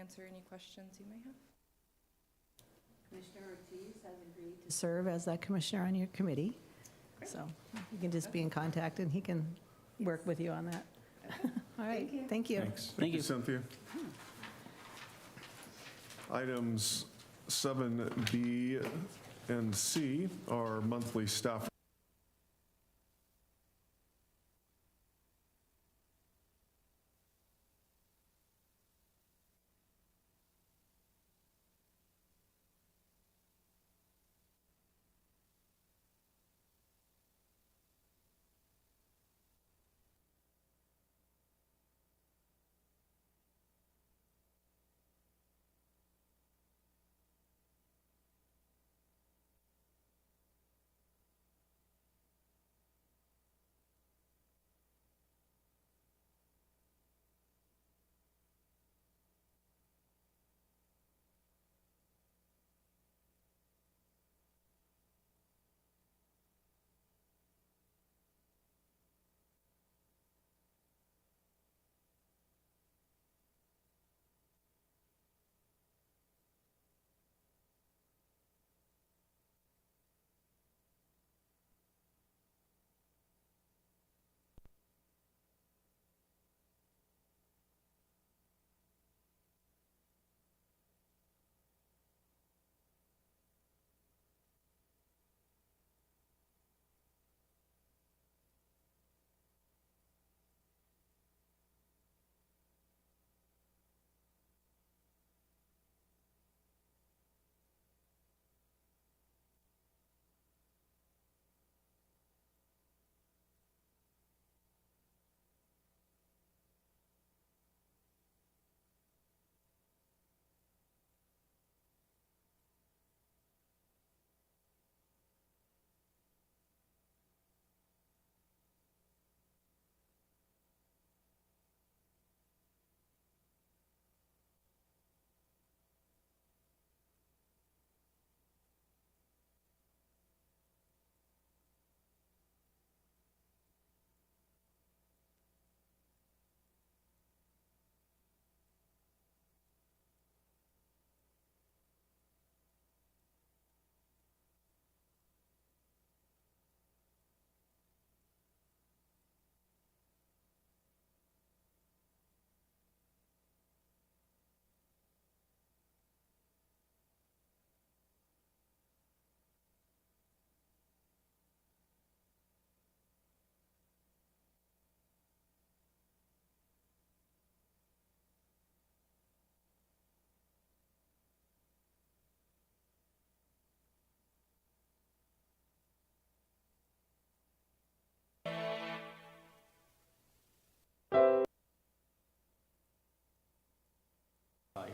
answer any questions you may have. Commissioner Ortiz has agreed to serve as that commissioner on your committee. Great. So you can just be in contact and he can work with you on that. All right, thank you. Thanks. Thank you. Cynthia. Items 7B and C are monthly staff.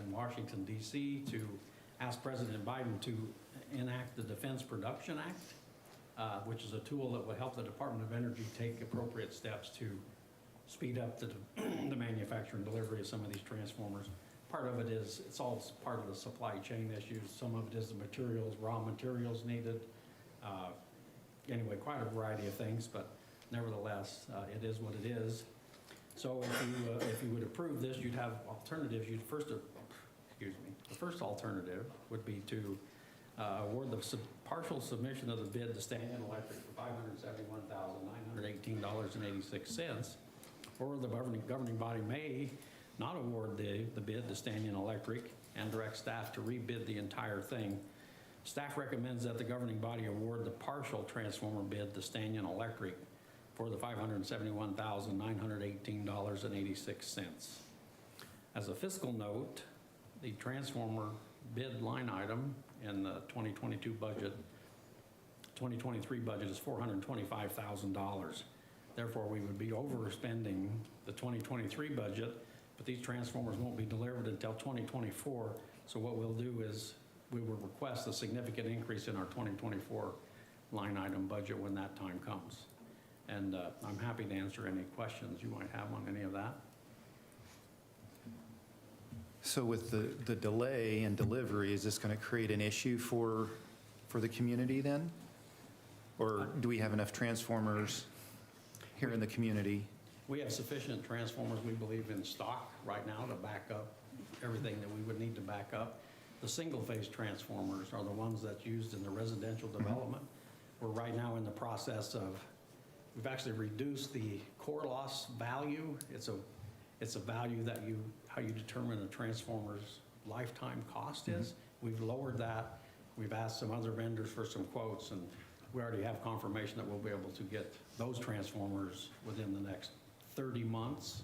In Washington DC to ask President Biden to enact the Defense Production Act, which is a tool that will help the Department of Energy take appropriate steps to speed up the manufacture and delivery of some of these transformers. Part of it is, it's all part of the supply chain issues. Some of it is the materials, raw materials needed. Anyway, quite a variety of things, but nevertheless, it is what it is. So if you would approve this, you'd have alternatives. The first alternative would be to award the partial submission of the bid to Stanton Electric for $571,918.86, or the governing body may not award the bid to Stanton Electric and direct staff to rebid the entire thing. Staff recommends that the governing body award the partial transformer bid to Stanton Electric for the $571,918.86. As a fiscal note, the transformer bid line item in the 2022 budget, 2023 budget is $425,000. Therefore, we would be overspending the 2023 budget, but these transformers won't be delivered until 2024. So what we'll do is we will request a significant increase in our 2024 line item budget when that time comes. And I'm happy to answer any questions you might have on any of that. So with the delay in delivery, is this going to create an issue for the community then? Or do we have enough transformers here in the community? We have sufficient transformers, we believe, in stock right now to back up everything that we would need to back up. The single-phase transformers are the ones that's used in the residential development. We're right now in the process of, we've actually reduced the core loss value. It's a value that how you determine a transformer's lifetime cost is. We've lowered that. We've asked some other vendors for some quotes, and we already have confirmation that we'll be able to get those transformers within the next 30 months.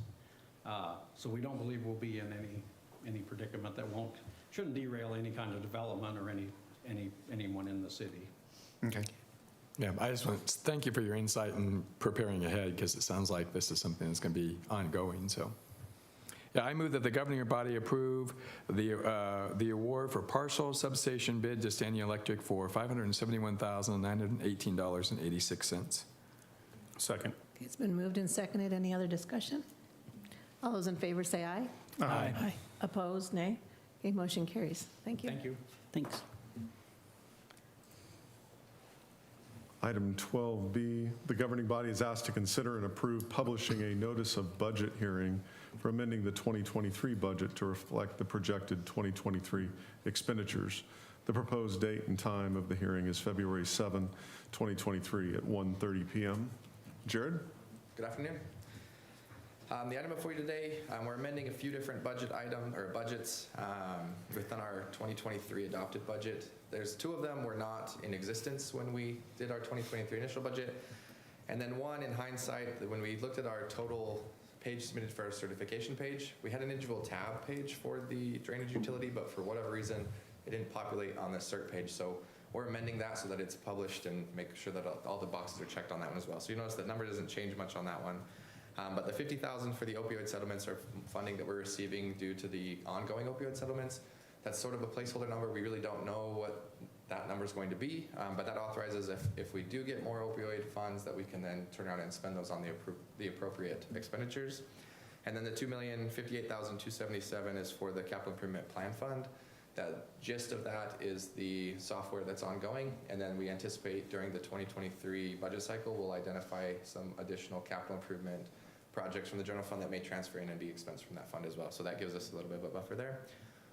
So we don't believe we'll be in any predicament that shouldn't derail any kind of development or anyone in the city. Okay. Yeah, I just want to thank you for your insight and preparing ahead, because it sounds like this is something that's going to be ongoing, so. Yeah, I move that the governing body approve the award for partial substation bid to Stanley Electric for $571,918.86. Second. Okay, it's been moved and seconded. Any other discussion? All those in favor say aye. Aye. Opposed, nay. Okay, motion carries. Thank you. Thank you. Thanks. Item 12B, the governing body is asked to consider and approve publishing a notice of budget hearing for amending the 2023 budget to reflect the projected 2023 expenditures. The proposed date and time of the hearing is February 7, 2023 at 1:30 p.m. Jared? Good afternoon. The item before you today, we're amending a few different budgets within our 2023 adopted budget. There's two of them were not in existence when we did our 2023 initial budget. And then one, in hindsight, when we looked at our total page submitted for our certification page, we had an individual tab page for the drainage utility, but for whatever reason, it didn't populate on the cert page. So we're amending that so that it's published and make sure that all the boxes are checked on that one as well. So you notice that number doesn't change much on that one. But the $50,000 for the opioid settlements are funding that we're receiving due to the ongoing opioid settlements. That's sort of a placeholder number. We really don't know what that number is going to be, but that authorizes if we do get more opioid funds that we can then turn around and spend those on the appropriate expenditures. And then the $2,058,277 is for the capital improvement plan fund. The gist of that is the software that's ongoing, and then we anticipate during the 2023 budget cycle, we'll identify some additional capital improvement projects from the general fund that may transfer in and be expensed from that fund as well. So that gives us a little bit of a buffer there.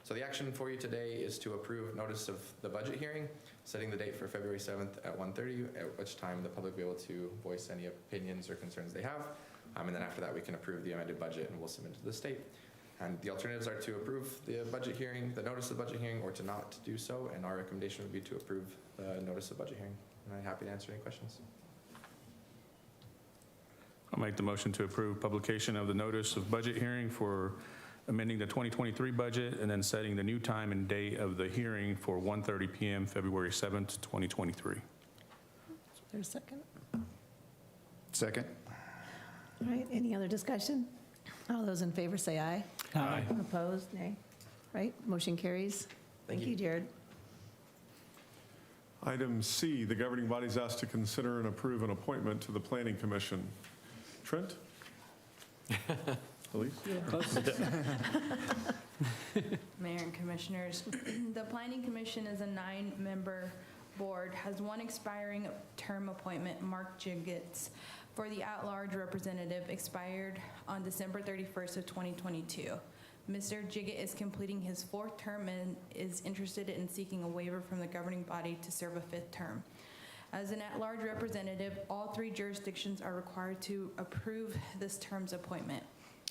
So the action for you today is to approve notice of the budget hearing, setting the date for February 7th at 1:30, at which time the public will be able to voice any opinions or concerns they have. And then after that, we can approve the amended budget and we'll submit to the state. And the alternatives are to approve the budget hearing, the notice of the budget hearing, or to not do so. And our recommendation would be to approve the notice of budget hearing. And I'm happy to answer any questions. I'll make the motion to approve publication of the notice of budget hearing for amending the 2023 budget and then setting the new time and date of the hearing for 1:30 p.m. February 7th, 2023. There's a second. Second. All right, any other discussion? All those in favor say aye. Aye. Opposed, nay. Right, motion carries. Thank you, Jared. Item C, the governing body is asked to consider and approve an appointment to the Planning Commission. Trent? Elise? Mayor and Commissioners, the Planning Commission is a 9-member board, has one expiring term appointment, Mark Jiggets, for the at-large representative, expired on December 31st of 2022. Mr. Jiggett is completing his 4th term and is interested in seeking a waiver from the governing body to serve a 5th term. As an at-large representative, all 3 jurisdictions are required to approve this term's appointment.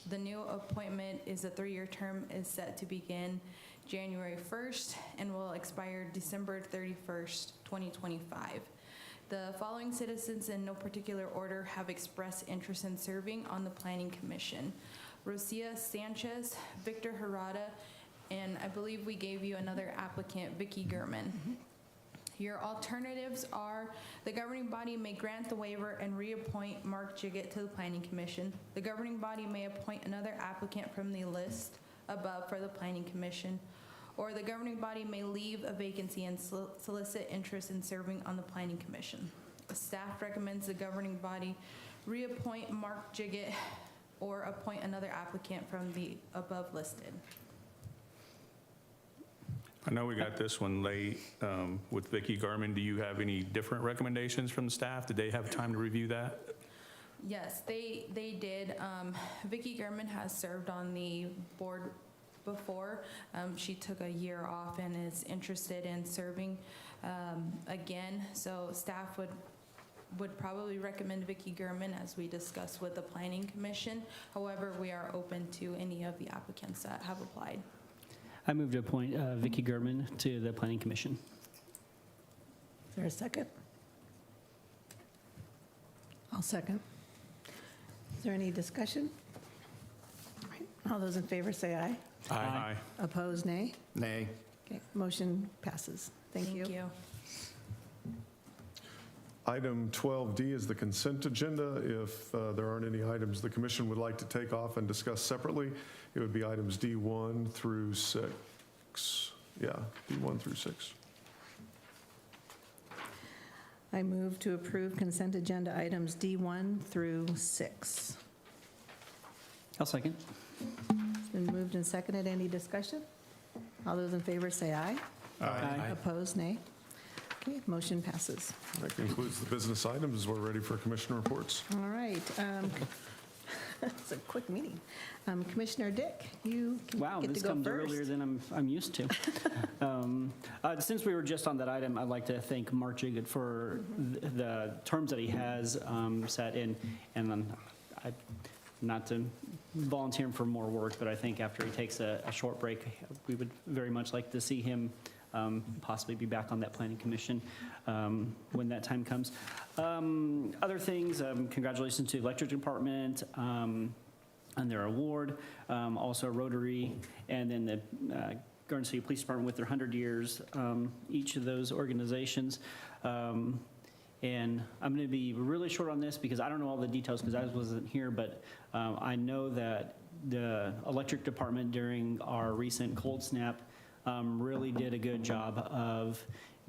The new appointment is a 3-year term, is set to begin January 1st and will expire December 31st, 2025. The following citizens, in no particular order, have expressed interest in serving on the Planning Commission: Rosia Sanchez, Victor Harada, and I believe we gave you another applicant, Vicky Gurman. Your alternatives are the governing body may grant the waiver and reappoint Mark Jiggett to the Planning Commission. The governing body may appoint another applicant from the list above for the Planning Commission. Or the governing body may leave a vacancy and solicit interest in serving on the Planning Commission. Staff recommends the governing body reappoint Mark Jiggett or appoint another applicant from the above listed. I know we got this one late with Vicky Garman. Do you have any different recommendations from the staff? Did they have time to review that? Yes, they did. Vicki German has served on the board before. She took a year off and is interested in serving again. So staff would probably recommend Vicki German as we discussed with the Planning Commission. However, we are open to any of the applicants that have applied. I move to appoint Vicki German to the Planning Commission. Is there a second? I'll second. Is there any discussion? All right, all those in favor say aye. Aye. Opposed, nay? Nay. Okay, motion passes. Thank you. Item 12D is the consent agenda. If there aren't any items the commission would like to take off and discuss separately, it would be items D1 through 6. Yeah, D1 through 6. I move to approve consent agenda items D1 through 6. I'll second. It's been moved and seconded. Any discussion? All those in favor say aye. Aye. Opposed, nay? Okay, motion passes. That concludes the business items. We're ready for commissioner reports. All right. It's a quick meeting. Commissioner Dick, you Wow, get to this go comes earlier first. than I'm used to. Since we were just on that item, I'd like to thank Mark Jiggett for the terms that he has set in, and not to volunteer him for more work, but I think after he takes a short break, we would very much like to see him possibly be back on that planning commission when that time comes. Other things, congratulations to the electric department on their award, also Rotary, and then the Garden City Police Department with their 100 years, each of those organizations. And I'm going to be really short on this because I don't know all the details because I wasn't here, but I know that the electric department during our recent cold snap really did a good job of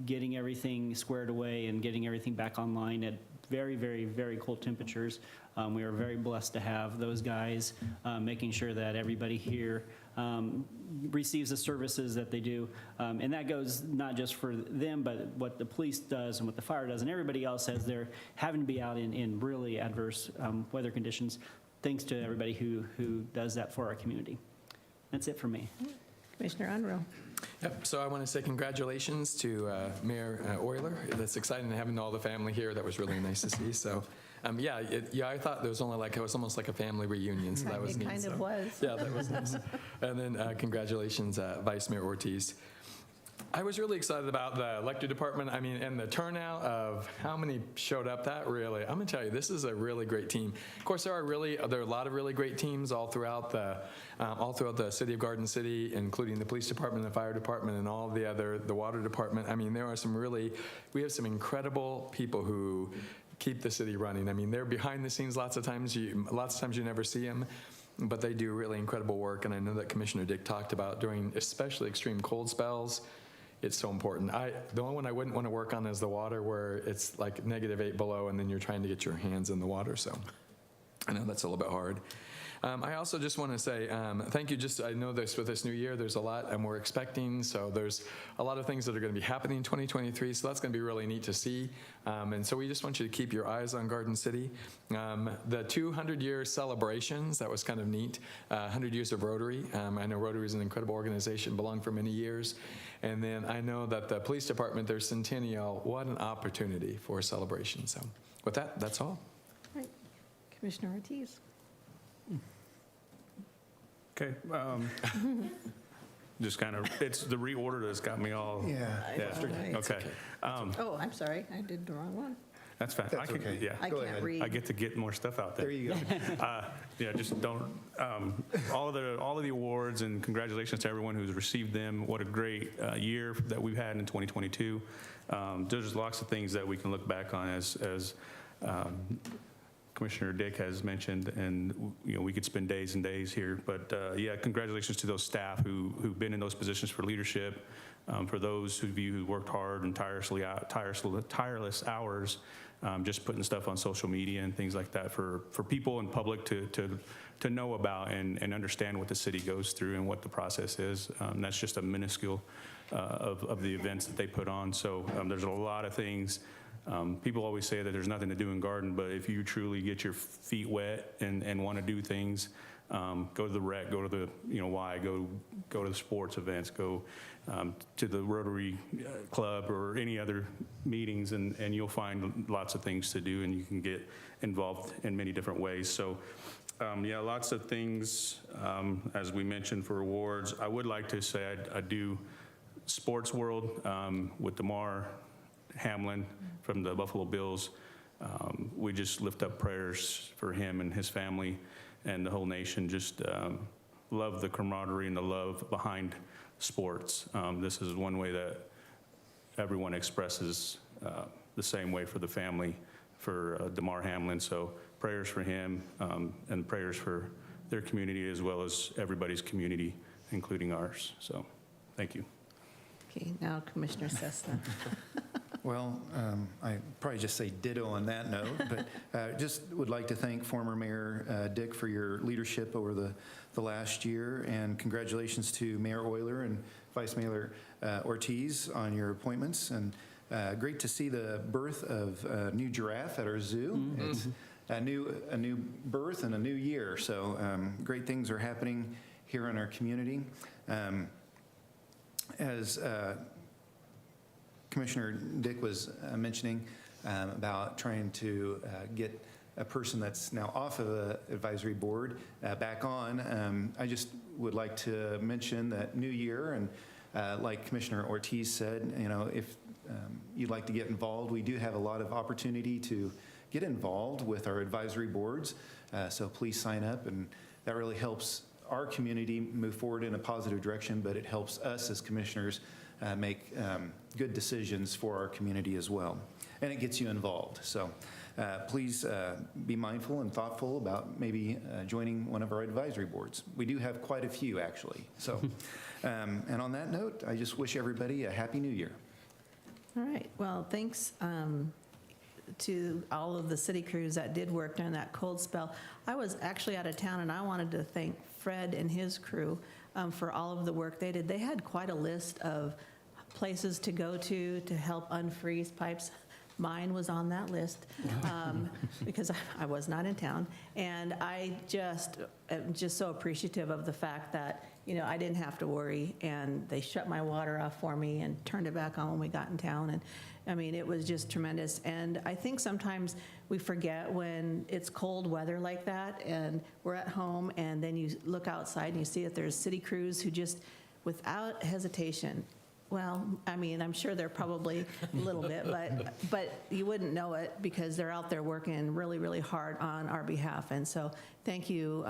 getting everything squared away and getting everything back online at very, very, very cold temperatures. We are very blessed to have those guys making sure that everybody here receives the services that they do. And that goes not just for them, but what the police does and what the fire does and everybody else as they're having to be out in really adverse weather conditions. Thanks to everybody who does that for our community. That's it for me. Commissioner Unruh. Yep, so I want to say congratulations to Mayor Euler. That's exciting having all the family here. That was really nice to see. So, I thought there was only it was almost like a family reunion, so that was neat. It kind So, of was. Yeah, that was nice. And then congratulations, Vice Mayor Ortiz. I was really excited about the elected department. I mean, and the turnout of how many showed up. That really, I'm going to tell you, this is a really great team. Of course, there are a lot of really great teams all throughout the city of Garden City, including the police department, the fire department, and all the water department. I mean, we have some incredible people who keep the city running. I mean, they're behind the scenes lots of times. You never see them. But they do really incredible work, and I know that Commissioner Dick talked about during especially extreme cold spells. It's so important. The only one I wouldn't want to work on is the water where it's like -8 below and then you're trying to get your hands in the water. So I know that's a little bit hard. I also just want to say thank you. I know with this new year, there's a lot and we're expecting. So there's a lot of things that are going to be happening in 2023. So that's going to be really neat to see. And so we just want you to keep your eyes on Garden City. The 200-year celebrations, that was kind of neat. 100 years of Rotary. I know Rotary is an incredible organization, belonged for many years. And then I know that the police department, their centennial, what an opportunity for a celebration. So with that, that's all. All right. Commissioner Ortiz. Okay. Just kind of, it's the reorder that's got me all. Yeah. Okay. Oh, I'm sorry. I did the wrong one. That's fine. That's okay. Yeah. I Go can't ahead. read. I get to get more stuff out there. There you go. Just don't, all of the awards and congratulations to everyone who's received them. What a great year that we've had in 2022. There's lots of things that we can look back on as Commissioner Dick has mentioned, and we could spend days and days here. But congratulations to those staff who've been in those positions for leadership, for those of you who worked hard and tireless hours, just putting stuff on social media and things like that for people in public to know about and understand what the city goes through and what the process is. That's just a minuscule of the events that they put on. So there's a lot of things People always say that there's nothing to do in garden, but if you truly get your feet wet and want to do things, go to the rec, go to the, Y, go to the sports events, go to the Rotary Club or any other meetings, and you'll find lots of things to do, and you can get involved in many different ways. So, lots of things, as we mentioned, for awards. I would like to say I do Sports World with DeMar Hamlin from the Buffalo Bills. We just lift up prayers for him and his family and the whole nation. Just love the camaraderie and the love behind sports. This is one way that everyone expresses the same way for the family, for DeMar Hamlin. So prayers for him and prayers for their community as well as everybody's community, including ours. So thank you. Okay, now Commissioner Cessna. Well, I probably just say ditto on that note, but just would like to thank former Mayor Dick for your leadership over the last year, and congratulations to Mayor Euler and Vice Mayor Ortiz on your appointments, and great to see the birth of a new giraffe at our zoo. Mm-hmm. It's a new birth and a new year, so great things are happening here in our community. As Commissioner Dick was mentioning about trying to get a person that's now off of the advisory board back on. I just would like to mention that new year, and like Commissioner Ortiz said, if you'd like to get involved, we do have a lot of opportunity to get involved with our advisory boards. So please sign up, and that really helps our community move forward in a positive direction, but it helps us as commissioners make good decisions for our community as well. And it gets you involved. So please be mindful and thoughtful about maybe joining one of our advisory boards. We do have quite a few, actually. So, and on that note, I just wish everybody a Happy New Year. All right, well, thanks to all of the city crews that did work during that cold spell. I was actually out of town, and I wanted to thank Fred and his crew for all of the work they did. They had quite a list of places to go to help unfreeze pipes. Mine was on that list because I was not in town. And I am just so appreciative of the fact that, I didn't have to worry, and they shut my water off for me and turned it back on when we got in town. And I mean, it was just tremendous. And I think sometimes we forget when it's cold weather like that and we're at home, and then you look outside and you see that there's city crews who just, without hesitation, well, I mean, I'm sure they're probably a little bit, but you wouldn't know it because they're out there working really, really hard on our behalf. And so thank you,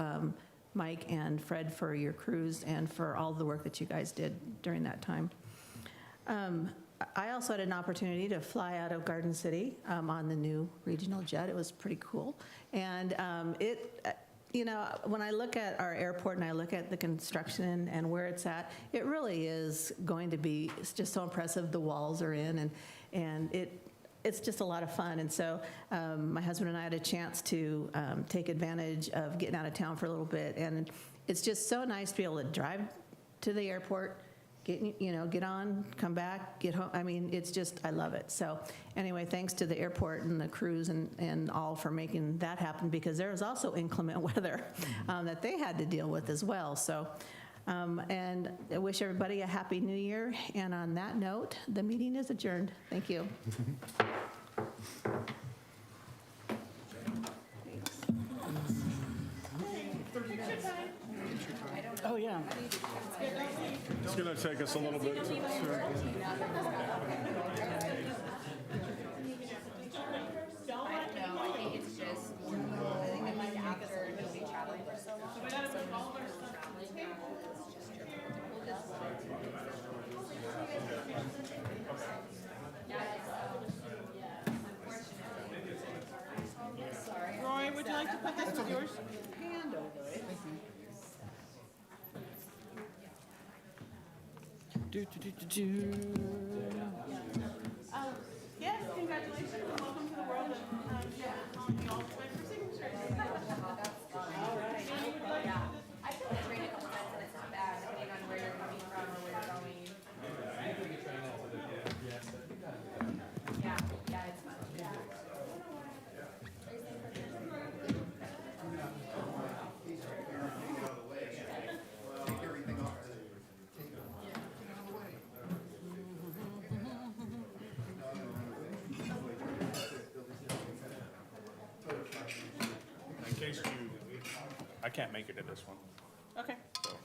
Mike and Fred, for your crews and for all the work that you guys did during that time. I also had an opportunity to fly out of Garden City on the new regional jet. It was pretty cool. And when I look at our airport and I look at the construction and where it's at, it really is going to be, it's just so impressive. The walls are in, and it's just a lot of fun. And so my husband and I had a chance to take advantage of getting out of town for a little bit. And it's just so nice to be able to drive to the airport, get on, come back, get home. I mean, it's just, I love it. So anyway, thanks to the airport and the crews and all for making that happen, because there was also inclement weather that they had to deal with as well. So, and I wish everybody a Happy New Year. And on that note, the meeting is adjourned. Thank you. Oh, yeah. It's going to take us a little bit to... Roy, would you like to put this with yours? Hand over it. Yes, congratulations and welcome to the world of, on the ultimate for signatures. All right. I feel like train a couple times and it's not bad, depending on where you're coming from or where you're going. Yeah, it's fun. I can't make it to this one. Okay. So